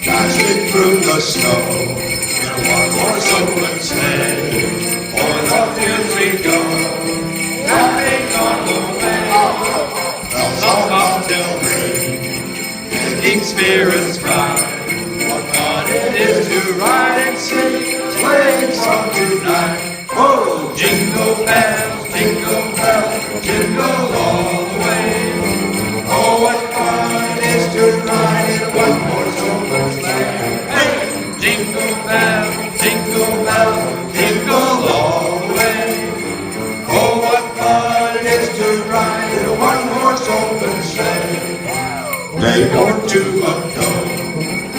Dashing through the snow in a one-horse open sleigh. O'er the fields we go, laughing on the way. Bells all come till ring, making spirits bright. What fun it is to ride and sing a sleighing song tonight. Oh, jingle bells, jingle all the way. Oh, what fun it is to ride in a one-horse open sleigh. Hey, jingle bells, jingle all the way. Oh, what fun it is to ride in a one-horse open sleigh. Day or two ago,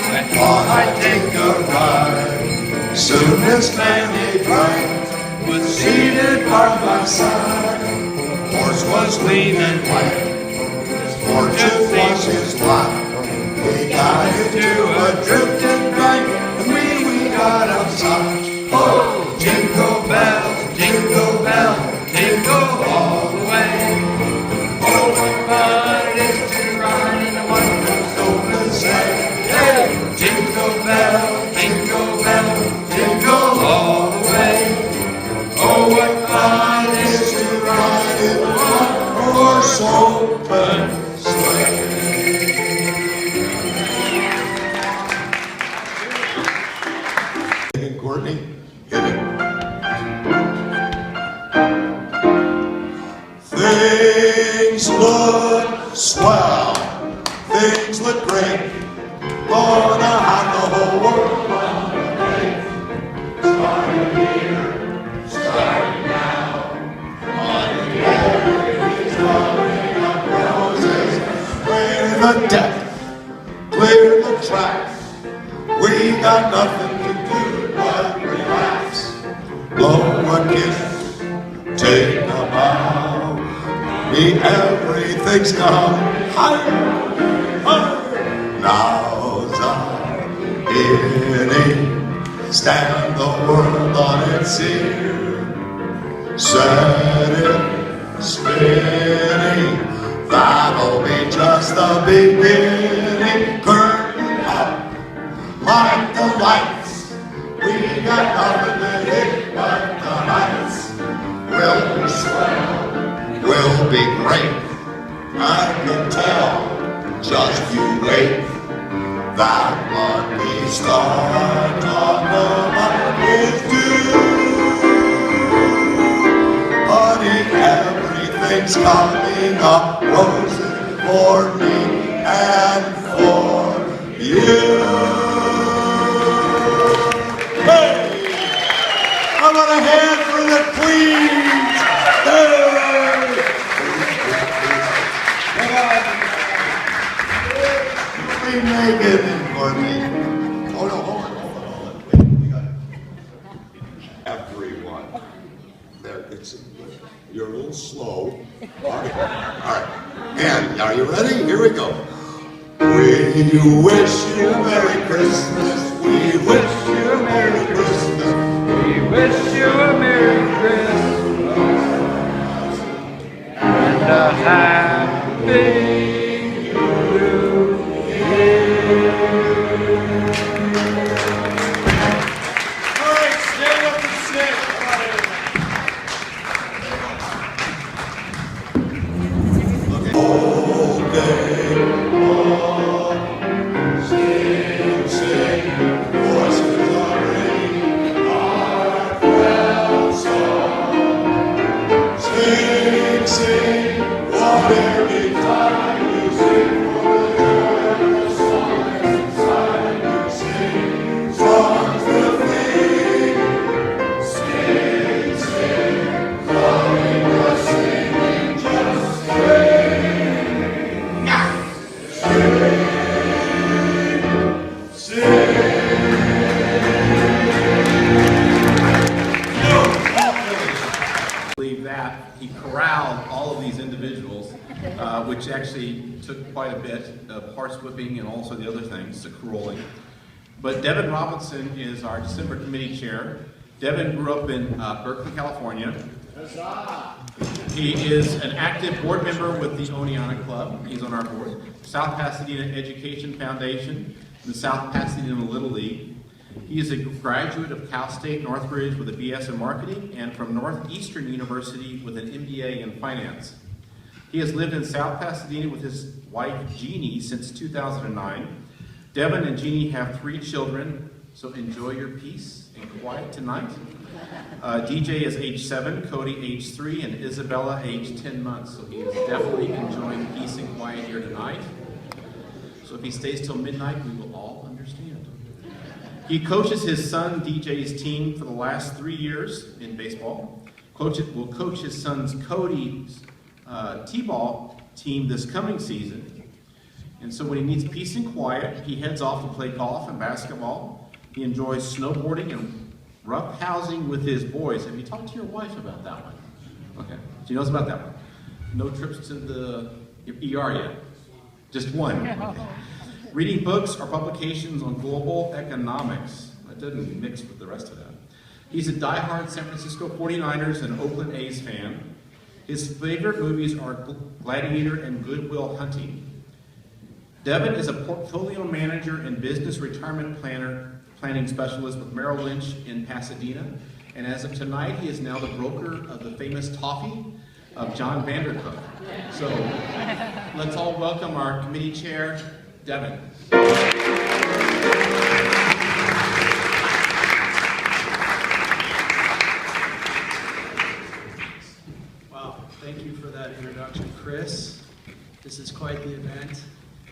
I thought I'd take a ride. Soon his family bright was seated by my side. The horse was lean and white, his fortune was his lot. We got into a drifting night, and we got outside. Oh, jingle bells, jingle all the way. Oh, what fun it is to ride in a one-horse open sleigh. Hey, jingle bells, all the way. Oh, what fun it is to ride in a one-horse open sleigh. Hey, Courtney, hit it. Things look swell, things look great. Gonna have the whole world on the plate. Starting here, starting now. On everything's coming up roses. Clear the deck, clear the track. We got nothing to do but relax. Blow a kiss, take a bow. Everything's coming higher, higher. Now's our beginning. Stand the world on its ear. Set it spinning. That'll be just the beginning. Curtain up like the lights. We got nothing to hit but the heights. Will be swell, will be great. I can tell, just you wait. That what we start talking about is due. Honey, everything's coming up roses for me and for you. Hey! How about a hand for the Queens? Hey! Megan and Courtney. Oh no, hold on. Wait, we got everyone. There, you're a little slow. All right. And are you ready? Here we go. We wish you a Merry Christmas. We wish you a Merry Christmas. We wish you a Merry Christmas and a Happy he corralled all of these individuals, which actually took quite a bit of horse whipping and also the other things, the caroling. But Devin Robinson is our December committee chair. Devin grew up in Berkeley, California. Huzzah! He is an active board member with the Oneonta Club. He's on our board. South Pasadena Education Foundation, and the South Pasadena Little League. He is a graduate of Cal State Northridge with a BS in marketing and from Northeastern University with an MBA in finance. He has lived in South Pasadena with his wife Jeannie since 2009. Devin and Jeannie have 3 children, so enjoy your peace and quiet tonight. DJ is age 7, Cody age 3, and Isabella age 10 months. So he is definitely enjoying peace and quiet here tonight. So if he stays till midnight, we will all understand. He coaches his son DJ's team for the last 3 years in baseball. Will coach his son's Cody's t-ball team this coming season. And so when he needs peace and quiet, he heads off to play golf and basketball. He enjoys snowboarding and rough housing with his boys. Have you talked to your wife about that one? Okay, she knows about that one. No trips to the ER yet? Just one? Okay. Reading books or publications on global economics. That doesn't mix with the rest of that. He's a diehard San Francisco 49ers and Oakland A's fan. His favorite movies are Gladiator and Good Will Hunting. Devin is a portfolio manager and business retirement planning specialist with Merrill Lynch in Pasadena. And as of tonight, he is now the broker of the famous toffee of John Vandercook. So let's all welcome our committee chair, Devin. Wow, thank you for that introduction, Chris. This is quite the event.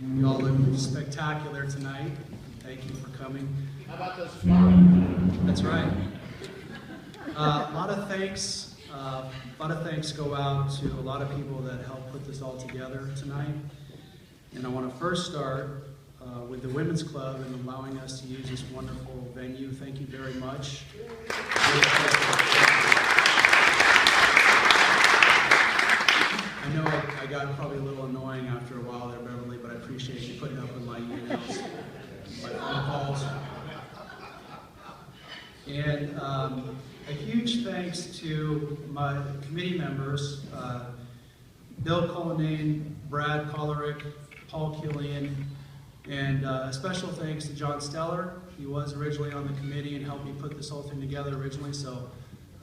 You all look spectacular tonight. Thank you for coming. How about those flowers? That's right. A lot of thanks go out to a lot of people that helped put this all together tonight. And I want to first start with the Women's Club and allowing us to use this wonderful venue. Thank you very much. I know I got probably a little annoying after a while there, Beverly, but I appreciate you putting up with my emails, my phone calls. And a huge thanks to my committee members, Bill Cullinane, Brad Kollerick, Paul Killian, and a special thanks to John Steller. He was originally on the committee and helped me put this whole thing together originally, so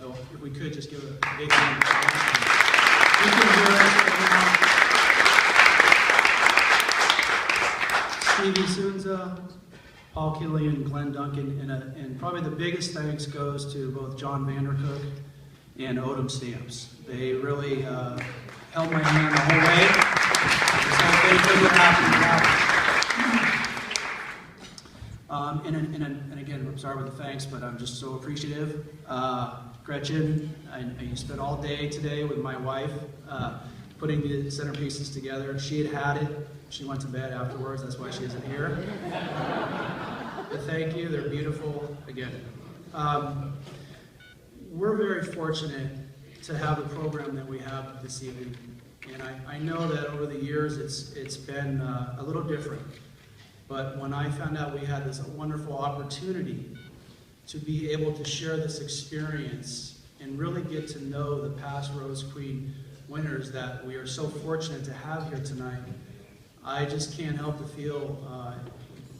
if we could just give a big round of applause. You can hear us right now. Stevie Sunza, Paul Killian, Glenn Duncan, and probably the biggest thanks goes to both John Vandercook and Odom Stamps. They really held my hand the whole way. So they couldn't happen. And again, I'm sorry with the thanks, but I'm just so appreciative. Gretchen, I spent all day today with my wife putting the centerpieces together. She had it. She went to bed afterwards. That's why she isn't here. But thank you. They're beautiful. Again, we're very fortunate to have the program that we have this evening. And I know that over the years it's been a little different. But when I found out we had this wonderful opportunity to be able to share this experience and really get to know the past Rose Queen winners that we are so fortunate to have here tonight, I just can't help but feel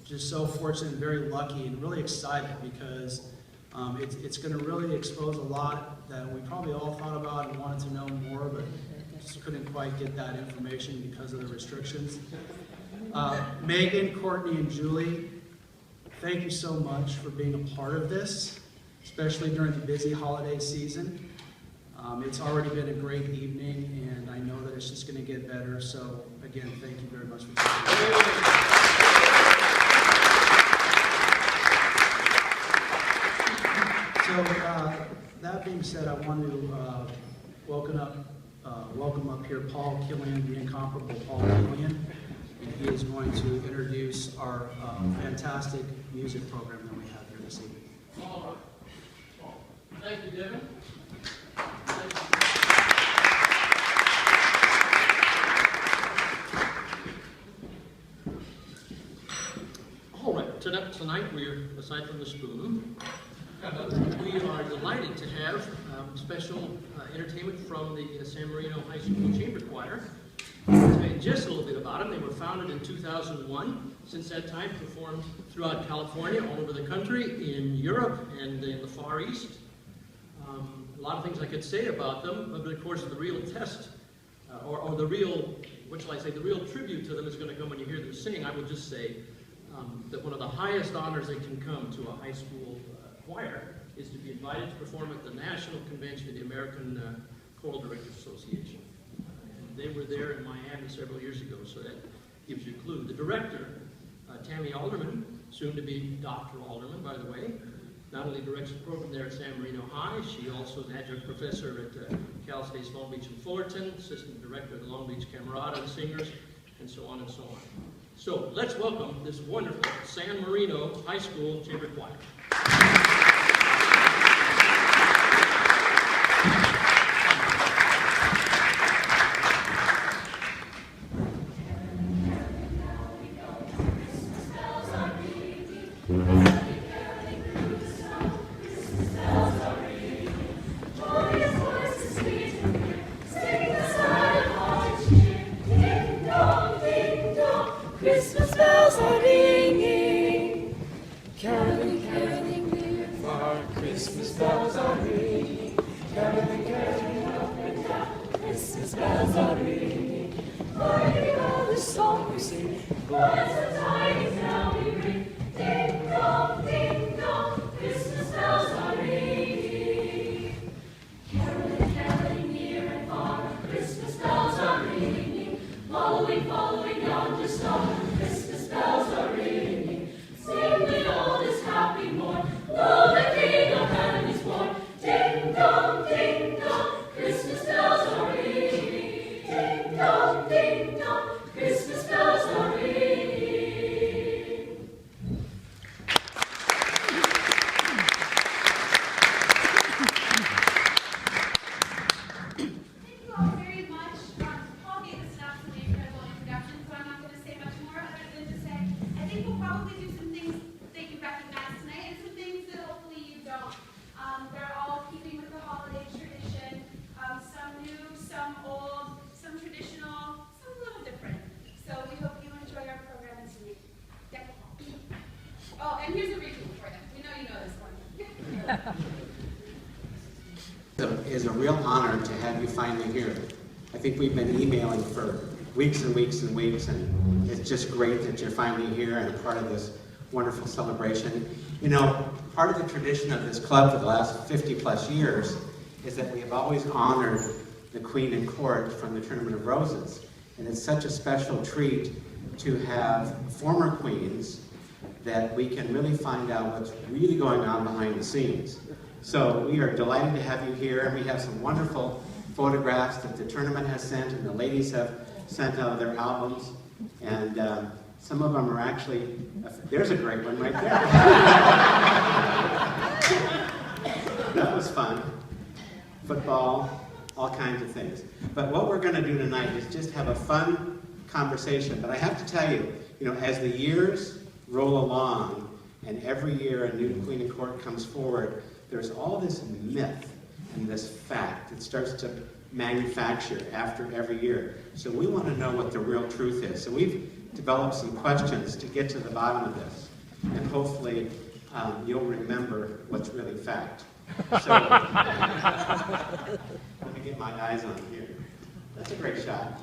just so fortunate and very lucky and really excited because it's going to really expose a lot that we probably all thought about and wanted to know more, but just couldn't quite get that information because of the restrictions. Megan, Courtney, and Julie, thank you so much for being a part of this, especially during the busy holiday season. It's already been a great evening, and I know that it's just going to get better. So, again, thank you very much for taking So, that being said, I want to welcome up here Paul Killian, the incomparable Paul Killian. And he is going to introduce our fantastic music program that we have here this evening. All right. Thank you, Devin. All right, tonight we're, aside from the spoon, We are delighted to have special entertainment from the San Marino High School Chamber Choir. I'll tell you just a little bit about them. They were founded in 2001. Since that time, performed throughout California, all over the country, in Europe, and in the Far East. A lot of things I could say about them, but of course the real test, or the real, what shall I say, the real tribute to them is going to come when you hear them sing. I would just say that one of the highest honors that can come to a high school choir is to be invited to perform at the National Convention of the American Choral Directors Association. And they were there in Miami several years ago, so that gives you a clue. The director, Tammy Alderman, soon to be Dr. Alderman, by the way, not only directs the program there at San Marino High, she also is an adjunct professor at Cal State's Long Beach and Fullerton, assistant director of the Long Beach Camerata Singers, and so on and so on. So let's welcome this wonderful San Marino High School Chamber Choir. Christmas bells are ringing, caroling, caroling near far. Christmas bells are ringing, caroling, caroling up and down. Christmas bells are ringing, morning all the song we sing. Boys and tidings now we bring, ding dong, ding dong. Christmas bells are ringing, caroling, caroling near and far. Christmas bells are ringing, following, following yonder star. Christmas bells are ringing, sing with all this happy morn. Lo, the King of heaven is born. Ding dong, ding dong. Christmas bells are ringing, ding dong, ding dong. Christmas bells are ringing. Thank you all very much. Paul gave us an absolutely incredible introduction, so I'm not going to say much more other than to say I think we'll probably do some things that you recognize tonight and some things that hopefully you don't. They're all keeping with the holiday tradition. Some new, some old, some traditional, some a little different. So we hope you enjoy our program tonight. Deck the hall. Oh, and here's a review for them. We know you know this one. It is a real honor to have you finally here. I think we've been emailing for weeks and weeks and weeks, and it's just great that you're finally here and a part of this wonderful celebration. You know, part of the tradition of this club for the last 50 plus years is that we have always honored the Queen and Court from the Tournament of Roses. And it's such a special treat to have former queens that we can really find out what's really going on behind the scenes. So we are delighted to have you here, and we have some wonderful photographs that the tournament has sent and the ladies have sent out of their albums. And some of them are actually, there's a great one right there. That was fun. Football, all kinds of things. But what we're going to do tonight is just have a fun conversation. But I have to tell you, as the years roll along and every year a new Queen and Court comes forward, there's all this myth and this fact that starts to manufacture after every year. So we want to know what the real truth is. So we've developed some questions to get to the bottom of this. And hopefully you'll remember what's really fact. So let me get my eyes on here. That's a great shot.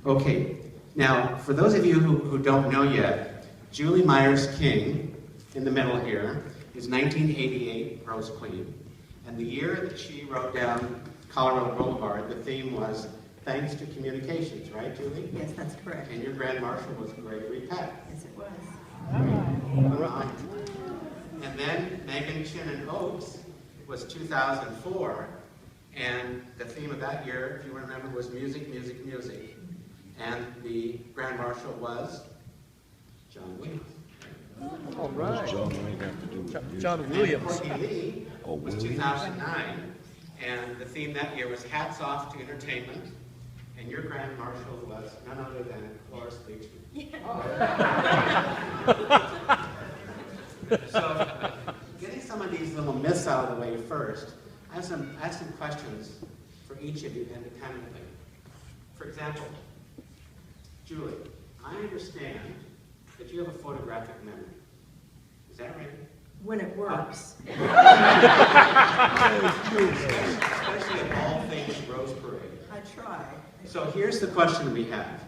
Okay, now for those of you who don't know yet, Julie Myers King, in the middle here, is 1988 Rose Queen. And the year that she wrote down Colorado Boulevard, the theme was Thanks to Communications, right, Julie? Yes, that's correct. And your Grand Marshal was Gregory Peck. Yes, it was. And then Megan Chin Oaks was 2004, and the theme of that year, if you remember, was music, music, music. And the Grand Marshal was John Williams. All right. John Williams. Corky Lee was 2009, and the theme that year was Hats Off to Entertainment, and your Grand Marshal was none other than Cloris Leachman. So, getting some of these little myths out of the way first, I have some questions for each of you independently. For example, Julie, I understand that you have a photographic memory. Is that right? When it works. Especially of all things Rose Parade. I try. So here's the question we have.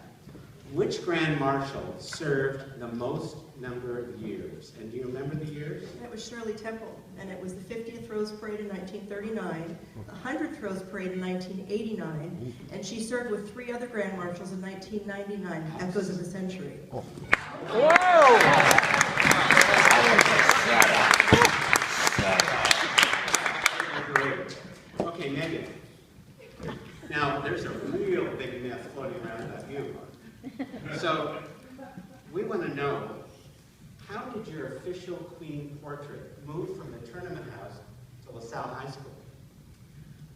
Which Grand Marshal served the most number of years? And do you remember the years? That was Shirley Temple, and it was the 50th Rose Parade in 1939, the 100th Rose Parade in 1989, and she served with 3 other Grand Marshals in 1999, Echoes of the Century. Great. Okay, Megan. Now, there's a real big myth floating around about you. So, we want to know, how did your official Queen portrait move from the tournament house to LaSalle High School?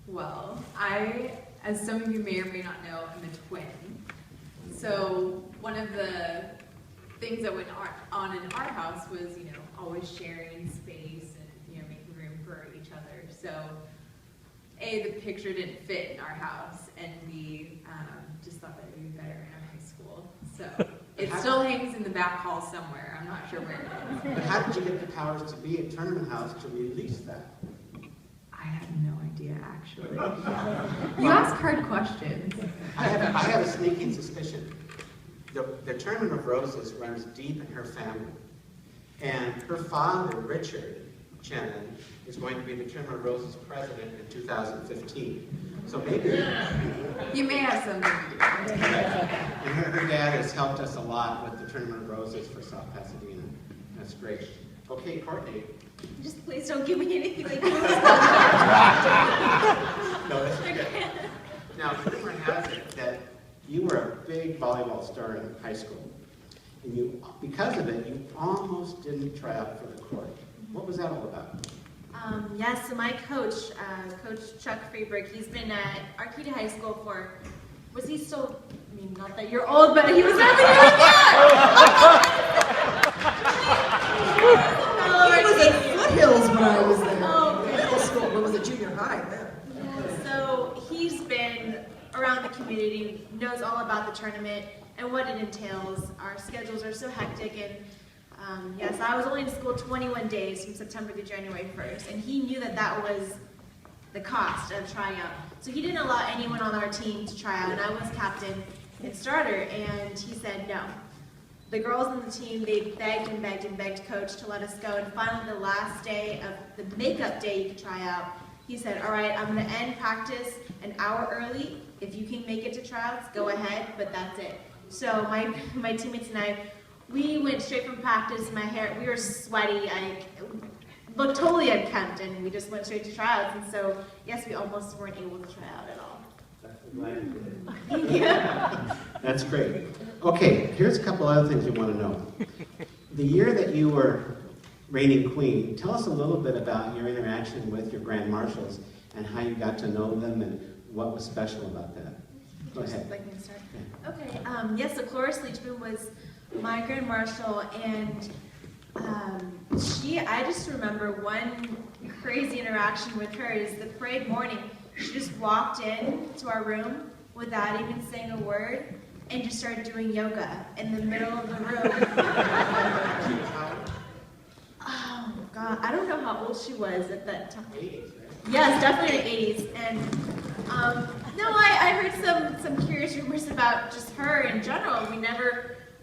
Well, I, as some of you may or may not know, am a twin. So one of the things that went on in our house was, always sharing space and, making room for each other. So A, the picture didn't fit in our house, and B, just thought that it would be better in our high school. So it still hangs in the back hall somewhere. I'm not sure where it is. But how did you get the powers to be at Tournament House to release that? I have no idea, actually. You ask hard questions. I have a sneaking suspicion. The Tournament of Roses runs deep in her family. And her father, Richard Shannon, is going to be the Tournament of Roses president in 2015. So maybe... You may have something to do. And her dad has helped us a lot with the Tournament of Roses for South Pasadena. That's great. Okay, Courtney. Just please don't give me anything like this. No, that's okay. Now, rumor has it that you were a big volleyball star in high school. And because of it, you almost didn't try out for the court. What was that all about? Yes, so my coach, Coach Chuck Freeberg, he's been at Arcata High School for, was he still, not that you're old, but he was definitely really It was at Foothills when I was there. Oh, Middle school, or was it junior high then? So he's been around the community, knows all about the tournament and what it entails. Our schedules are so hectic, and yes, I was only in school 21 days from September to January 1st, and he knew that that was the cost of trying out. So he didn't allow anyone on our team to try out, and I was captain and starter, and he said no. The girls on the team, they begged and begged and begged Coach to let us go, and finally the last day of the makeup day you could try out, he said, all right, I'm going to end practice an hour early. If you can make it to tryouts, go ahead, but that's it. So my teammates and I, we went straight from practice, my hair, we were sweaty, I looked totally unkempt, and we just went straight to tryouts, and so, yes, we almost weren't able to try out at all. I'm glad you did. Thank you. That's great. Okay, here's a couple other things we want to know. The year that you were reigning queen, tell us a little bit about your interaction with your grand marshals and how you got to know them and what was special about that. Go ahead. Like me to start? Okay, yes, so Cloris Leachman was my grand marshal, and I just remember one crazy interaction with her is the parade morning. She just walked in to our room without even saying a word and just started doing yoga in the middle of the room. Oh, God, I don't know how old she was at that time. 80s, right? Yes, definitely in the 80s. And no, I heard some curious rumors about just her in general.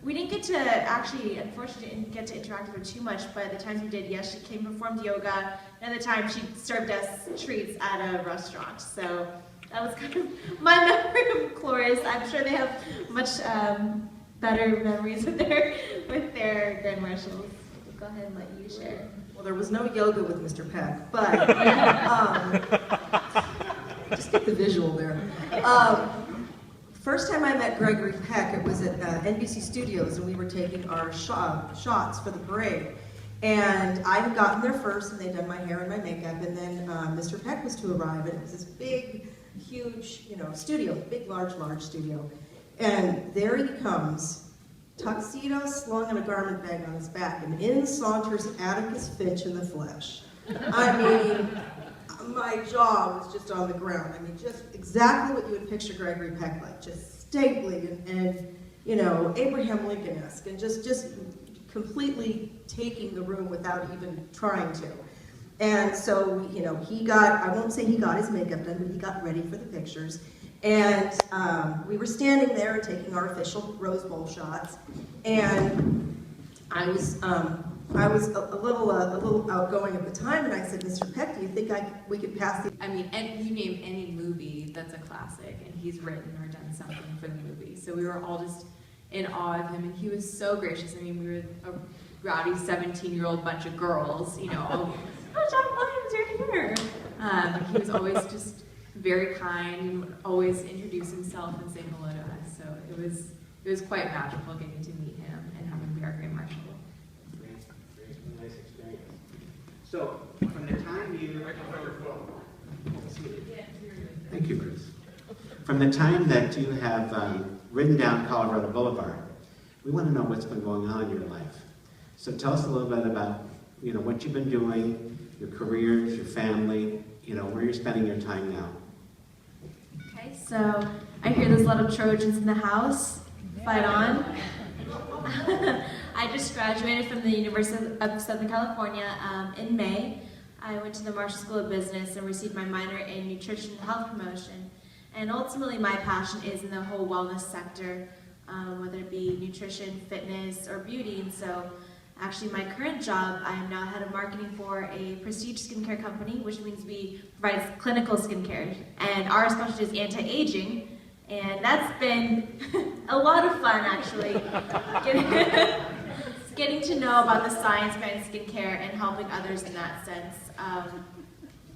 We didn't get to actually, unfortunately, didn't get to interact with her too much, but the times we did, yes, she came and performed yoga, and at the time she served us treats at a restaurant. So that was kind of my memory of Cloris. I'm sure they have much better memories with their grand marshals. Go ahead and let you share. Well, there was no yoga with Mr. Peck, but just get the visual there. First time I met Gregory Peck, it was at NBC Studios, and we were taking our shots for the parade. And I had gotten there first, and they'd done my hair and my makeup, and then Mr. Peck was to arrive, and it was this big, huge, studio, big, large studio. And there he comes, tuxedo slung on a garment bag on his back, and in saunters Atticus Finch in the flesh. I mean, my jaw was just on the ground. I mean, just exactly what you would picture Gregory Peck like, just stately and you know, Abraham Lincoln-esque, and just completely taking the room without even trying to. And so, you know, I won't say he got his makeup done, but he got ready for the pictures. And we were standing there and taking our official Rose Bowl shots. And I was a little outgoing at the time, and I said, Mr. Peck, do you think we could pass the... I mean, and you name any movie that's a classic, and he's written or done something for the movie. So we were all just in awe of him, and he was so gracious. I mean, we were a rowdy 17-year-old bunch of girls, you know, all, oh, John Williams, you're here. He was always just very kind and would always introduce himself and say hello to us. So it was quite magical getting to meet him and having him be our Grand Marshal. Great, nice experience. So, from the time you... Thank you, Bruce. From the time that you have ridden down Colorado Boulevard, we want to know what's been going on in your life. So tell us a little bit about, you know, what you've been doing, your careers, your family, you know, where you're spending your time now. Okay, so I hear there's a lot of Trojans in the house. Fight on. I just graduated from the University of Southern California in May. I went to the Marshall School of Business and received my minor in nutrition and health promotion. And ultimately my passion is in the whole wellness sector, whether it be nutrition, fitness, or beauty. And so actually my current job, I am now head of marketing for a prestige skincare company, which means we provide clinical skincare. And our specialty is anti-aging. And that's been a lot of fun, actually, getting to know about the science behind skincare and helping others in that sense.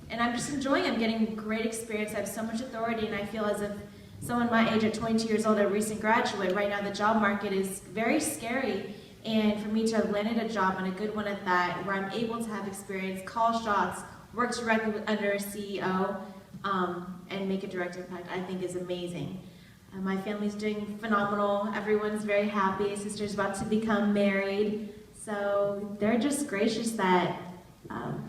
And I'm just enjoying it. I'm getting great experience. I have so much authority, and I feel as if someone my age at 22 years old, a recent graduate, right now the job market is very scary. And for me to have landed a job, and a good one at that, where I'm able to have experience, call shots, work directly under a CEO, and make a direct impact, I think is amazing. My family's doing phenomenal. Everyone's very happy. Sister's about to become married. So they're just gracious that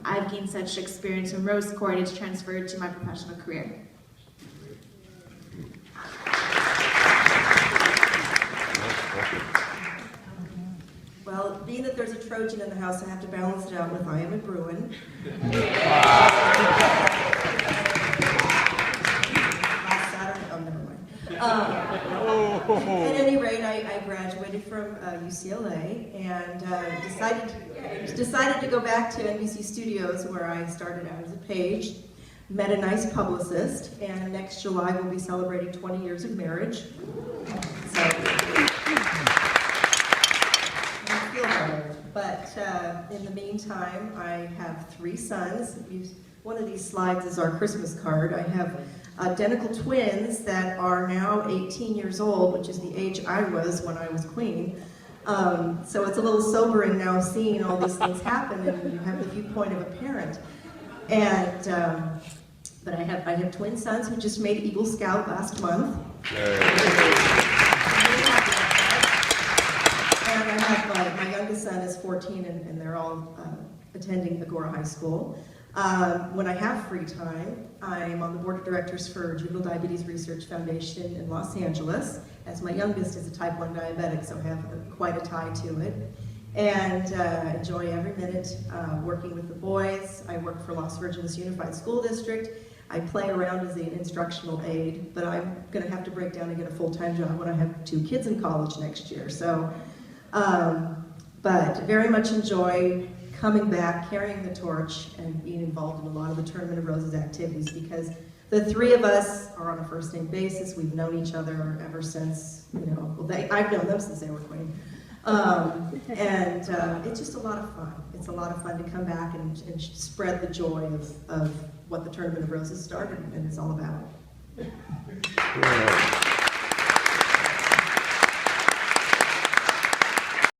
I've gained such experience from Rose Court. It's transferred to my professional career. Well, being that there's a Trojan in the house, I have to balance it out with I am a Bruin. At any rate, I graduated from UCLA and decided to go back to NBC Studios, where I started out as a page, met a nice publicist, and next July we'll be celebrating 20 years of marriage. So, I feel better. But in the meantime, I have 3 sons. One of these slides is our Christmas card. I have identical twins that are now 18 years old, which is the age I was when I was queen. So it's a little sobering now seeing all these things happen, and you have the viewpoint of a parent. And but I have twin sons who just made Eagle Scout last month. And I have my youngest son is 14, and they're all attending Agora High School. When I have free time, I'm on the board of directors for Juvenile Diabetes Research Foundation in Los Angeles, as my youngest is a type 1 diabetic, so I have quite a tie to it. And enjoy every minute working with the boys. I work for Los Virgenes Unified School District. I play around as an instructional aide, but I'm going to have to break down and get a full-time job when I have 2 kids in college next year. So, but very much enjoy coming back, carrying the torch, and being involved in a lot of the Tournament of Roses activities, because the 3 of us are on a first-name basis. We've known each other ever since, you know, well, I've known them since they were queen. And it's just a lot of fun. It's a lot of fun to come back and spread the joy of what the Tournament of Roses started and it's all about. Yeah.